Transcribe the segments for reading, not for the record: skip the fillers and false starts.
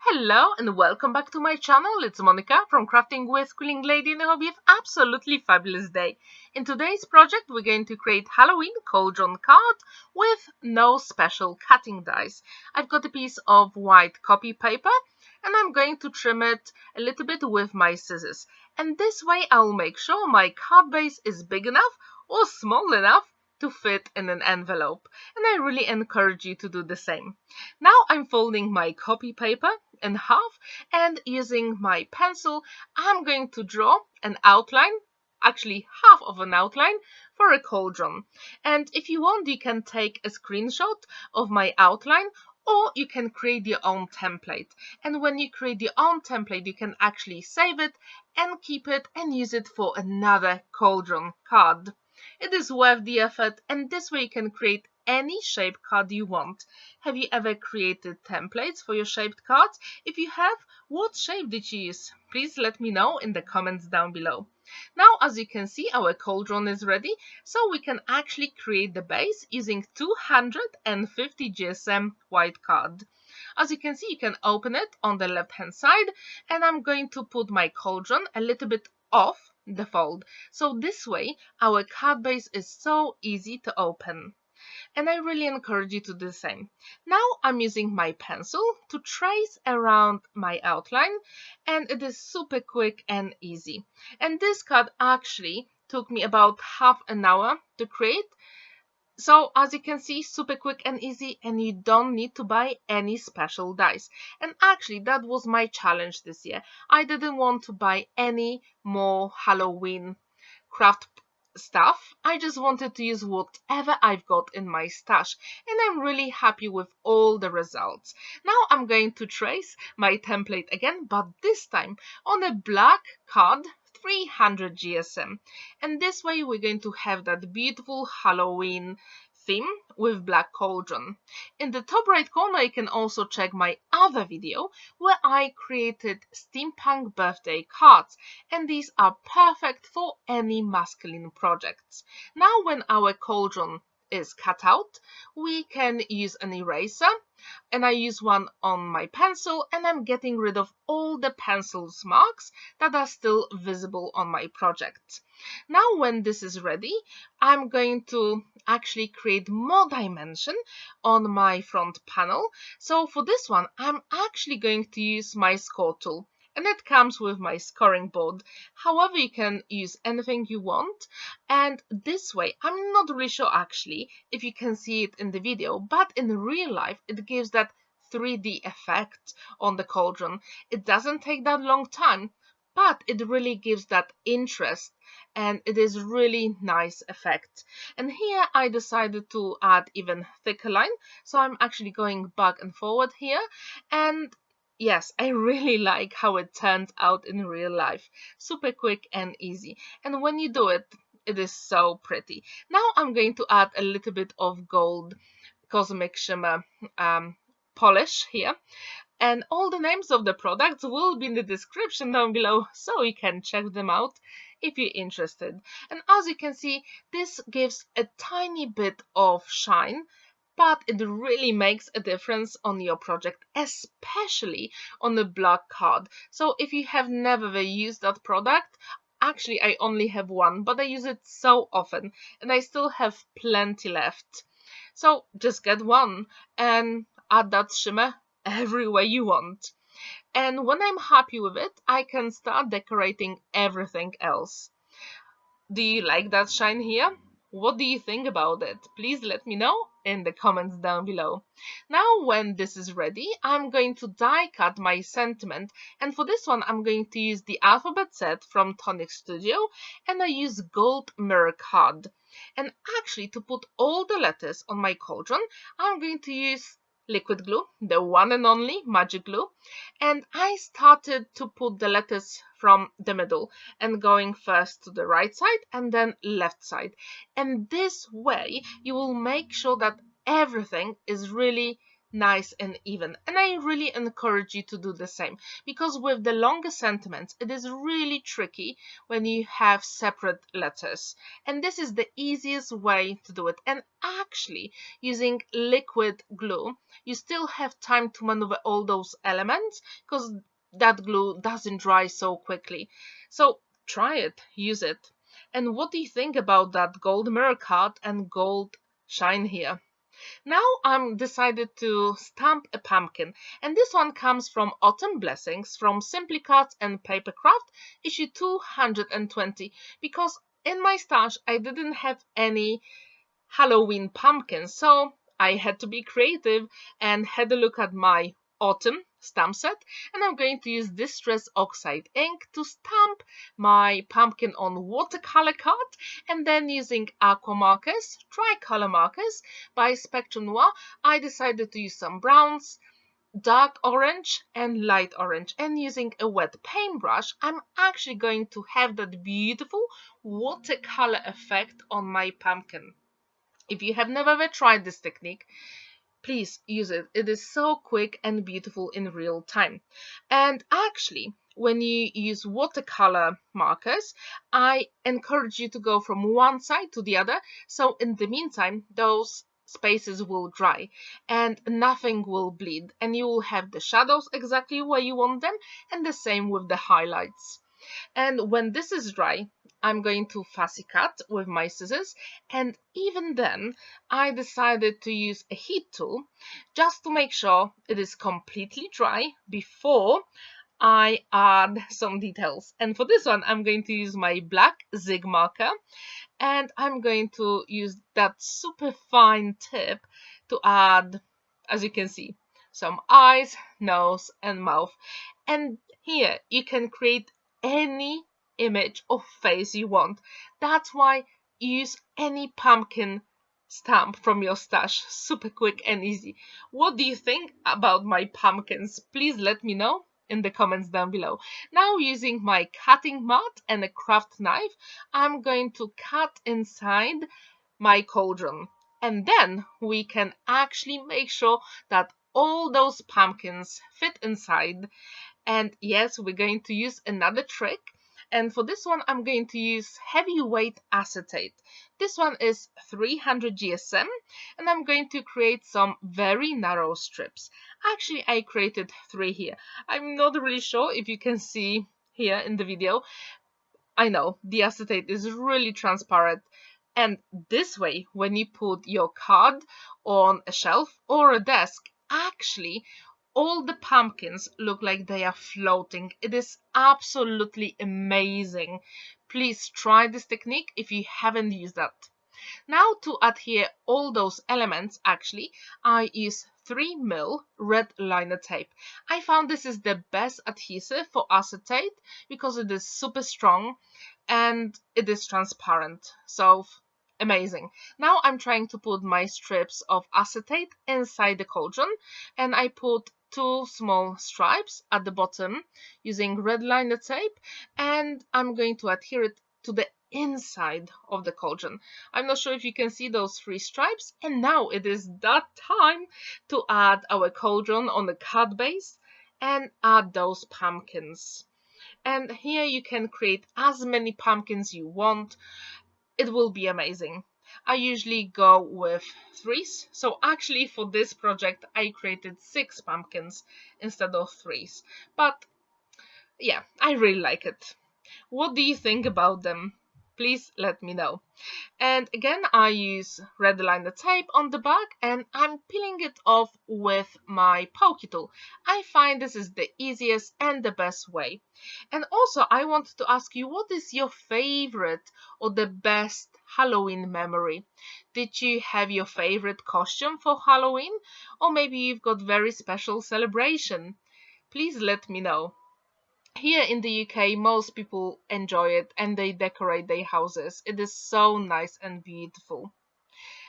Hello and welcome back to my channel. It's Monica from Crafting with Quilling Lady, and I hope you have an absolutely fabulous day. In today's project we're going to create Halloween Cauldron card with no special cutting dies. I've got a piece of white copy paper and I'm going to trim it a little bit with my scissors. And this way I'll make sure my card base is big enough or small enough to fit in an envelope, and I really encourage you to do the same. Now I'm folding my copy paper in half, and using my pencil I'm going to draw an outline, actually half of an outline, for a cauldron. And if you want, you can take a screenshot of my outline, or you can create your own template. And when you create your own template, you can actually save it and keep it and use it for another cauldron card. It is worth the effort, and this way you can create any shape card you want. Have you ever created templates for your shaped cards? If you have, what shape did you use? Please let me know in the comments down below. Now, as you can see, our cauldron is ready, so we can actually create the base using 250 GSM white card. As you can see, you can open it on the left hand side, and I'm going to put my cauldron a little bit off the fold, so this way our card base is so easy to open, and I really encourage you to do the same. Now I'm using my pencil to trace around my outline, and it is super quick and easy. And this card actually took me about half an hour to create. So as you can see, super quick and easy, and you don't need to buy any special dies. And actually that was my challenge this year. I didn't want to buy any more Halloween craft stuff. I just wanted to use whatever I've got in my stash, and I'm really happy with all the results. Now I'm going to trace my template again, but this time on a black card, 300 GSM, and this way we're going to have that beautiful Halloween theme with black cauldron. In the top right corner you can also check my other video where I created steampunk birthday cards, and these are perfect for any masculine projects. Now when our cauldron is cut out, we can use an eraser, and I use one on my pencil, and I'm getting rid of all the pencil's marks that are still visible on my project. Now when this is ready, I'm going to actually create more dimension on my front panel. So for this one I'm actually going to use my score tool, and it comes with my scoring board. However, you can use anything you want, and this way, I'm not really sure actually if you can see it in the video, but in real life it gives that 3D effect on the cauldron. It doesn't take that long time, but it really gives that interest, and it is really nice effect. And here I decided to add even thicker line, so I'm actually going back and forward here, and yes, I really like how it turned out in real life. Super quick and easy. And when you do it, it is so pretty. Now I'm going to add a little bit of gold cosmic shimmer polish here. And all the names of the products will be in the description down below, so you can check them out if you're interested. And as you can see, this gives a tiny bit of shine, but it really makes a difference on your project, especially on the black card. So if you have never used that product, actually I only have one, but I use it so often and I still have plenty left. So just get one and add that shimmer everywhere you want. And when I'm happy with it, I can start decorating everything else. Do you like that shine here? What do you think about it? Please let me know in the comments down below. Now when this is ready, I'm going to die cut my sentiment, and for this one I'm going to use the alphabet set from Tonic Studio, and I use gold mirror card. And actually, to put all the letters on my cauldron, I'm going to use liquid glue, the one and only magic glue, and I started to put the letters from the middle and going first to the right side and then left side, and this way you will make sure that everything is really nice and even, and I really encourage you to do the same, because with the longer sentiments it is really tricky when you have separate letters, and this is the easiest way to do it. And actually, using liquid glue, you still have time to maneuver all those elements because that glue doesn't dry so quickly. So try it, use it. And what do you think about that gold mirror card and gold shine here? Now I'm decided to stamp a pumpkin, and this one comes from Autumn Blessings from Simply Cards and Papercraft, issue 220, because in my stash I didn't have any Halloween pumpkins, so I had to be creative and had a look at my autumn stamp set, and I'm going to use Distress Oxide ink to stamp my pumpkin on watercolor card, and then using aqua markers, tricolor markers by Spectrum Noir, I decided to use some browns, dark orange and light orange, and using a wet paintbrush I'm actually going to have that beautiful watercolor effect on my pumpkin. If you have never ever tried this technique, please use it. It is so quick and beautiful in real time. And actually, when you use watercolor markers, I encourage you to go from one side to the other. So in the meantime, those spaces will dry and nothing will bleed, and you will have the shadows exactly where you want them, and the same with the highlights. And when this is dry, I'm going to fussy cut with my scissors, and even then I decided to use a heat tool just to make sure it is completely dry before I add some details. And for this one I'm going to use my black zig marker, and I'm going to use that super fine tip to add, as you can see, some eyes, nose and mouth. And here you can create any image or face you want. That's why use any pumpkin stamp from your stash. Super quick and easy. What do you think about my pumpkins? Please let me know in the comments down below. Now, using my cutting mat and a craft knife, I'm going to cut inside my cauldron, and then we can actually make sure that all those pumpkins fit inside. And yes, we're going to use another trick, and for this one I'm going to use heavyweight acetate. This one is 300 GSM, and I'm going to create some very narrow strips. Actually, I created 3 here. I'm not really sure if you can see here in the video. I know the acetate is really transparent, and this way when you put your card on a shelf or a desk, actually all the pumpkins look like they are floating. It is absolutely amazing. Please try this technique if you haven't used that. Now, to adhere all those elements, actually I use 3mm red liner tape. I found this is the best adhesive for acetate because it is super strong and it is transparent. So amazing. Now I'm trying to put my strips of acetate inside the cauldron, and I put 2 small stripes at the bottom using red liner tape, and I'm going to adhere it to the inside of the cauldron. I'm not sure if you can see those 3 stripes, and now it is that time to add our cauldron on the card base and add those pumpkins. And here you can create as many pumpkins you want. It will be amazing. I usually go with 3s, so actually for this project I created 6 pumpkins instead of 3s. But yeah, I really like it. What do you think about them? Please let me know. And again, I use red liner tape on the back, and I'm peeling it off with my pokey tool. I find this is the easiest and the best way. And also, I want to ask you, what is your favorite or the best Halloween memory? Did you have your favorite costume for Halloween? Or maybe you've got very special celebration? Please let me know. Here in the UK, most people enjoy it and they decorate their houses. It is so nice and beautiful.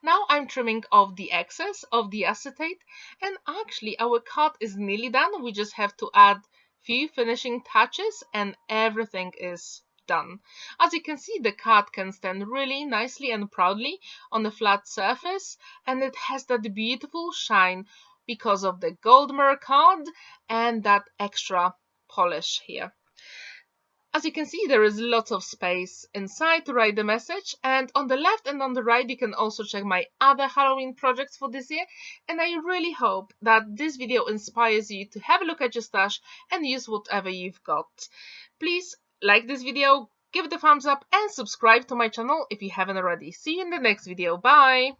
Now I'm trimming off the excess of the acetate, and actually our card is nearly done. We just have to add few finishing touches and everything is done. As you can see, the card can stand really nicely and proudly on a flat surface, and it has that beautiful shine because of the gold mirror card and that extra polish here. As you can see, there is lots of space inside to write the message, and on the left and on the right you can also check my other Halloween projects for this year, and I really hope that this video inspires you to have a look at your stash and use whatever you've got. Please like this video, give it a thumbs up and subscribe to my channel if you haven't already. See you in the next video. Bye!